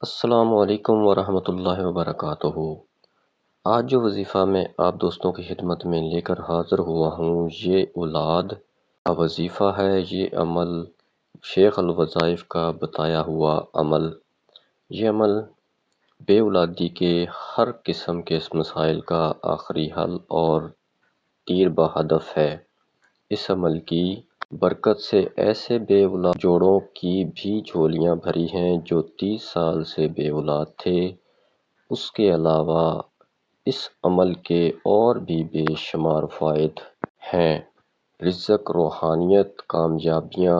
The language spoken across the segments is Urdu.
السلام علیکم ورحمۃ اللہ وبرکاتہ۔ آج جو وظیفہ میں آپ دوستوں کی خدمت میں لے کر حاضر ہوا ہوں، یہ اولاد کا وظیفہ ہے۔ یہ عمل شیخ الوظائف کا بتایا ہوا عمل، یہ عمل بے اولادی کے ہر قسم کے مسائل کا آخری حل اور تیر بہدف ہے۔ اس عمل کی برکت سے ایسے بے اولاد جوڑوں کی بھی جھولیاں بھری ہیں جو 30 سال سے بے اولاد تھے۔ اس کے علاوہ اس عمل کے اور بھی بے شمار فوائد ہیں: رزق، روحانیت، کامیابیاں،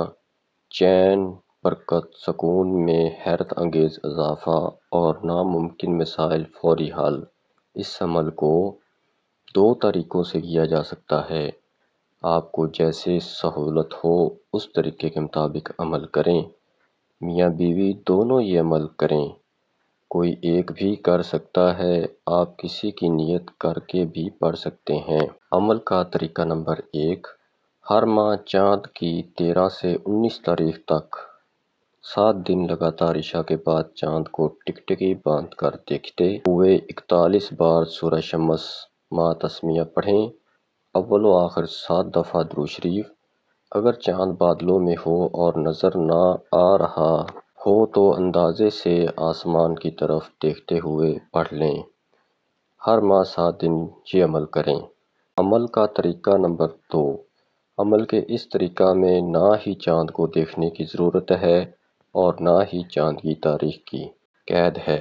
چین، برکت، سکون میں حیرت انگیز اضافہ اور ناممکن مسائل فوری حل۔ اس عمل کو 2 طریقوں سے کیا جا سکتا ہے۔ آپ کو جیسے سہولت ہو اس طریقے کے مطابق عمل کریں۔ میاں بیوی دونوں یہ عمل کریں، کوئی ایک بھی کر سکتا ہے، آپ کسی کی نیت کر کے بھی پڑھ سکتے ہیں۔ عمل کا طریقہ نمبر 1: ہر ماہ چاند کی 13 سے 19 تاریخ تک 7 دن لگاتار عشاء کے بعد چاند کو ٹکٹکی باندھ کر دیکھتے ہوئے 41 بار سورہ شمس مع تسمیہ پڑھیں۔ اول و آخر 7 دفعہ درود شریف۔ اگر چاند بادلوں میں ہو اور نظر نہ آ رہا ہو تو اندازے سے آسمان کی طرف دیکھتے ہوئے پڑھ لیں۔ ہر ماہ 7 دن یہ عمل کریں۔ عمل کا طریقہ نمبر 2: عمل کے اس طریقہ میں نہ ہی چاند کو دیکھنے کی ضرورت ہے اور نہ ہی چاند کی تاریخ کی قید ہے۔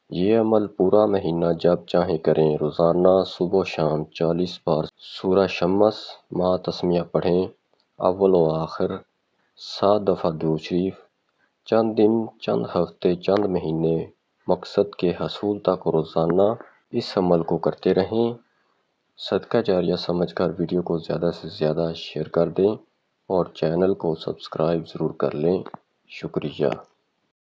یہ عمل پورا مہینہ جب چاہیں کریں۔ روزانہ صبح و شام 40 بار سورہ شمس مع تسمیہ پڑھیں۔ اول و آخر 7 دفعہ درود شریف۔ چند دن، چند ہفتے، چند مہینے مقصد کے حصول تک روزانہ اس عمل کو کرتے رہیں۔ صدقہ جاریہ سمجھ کر ویڈیو کو زیادہ سے زیادہ شیئر کر دیں اور چینل کو سبسکرائب ضرور کر لیں۔ شکریہ۔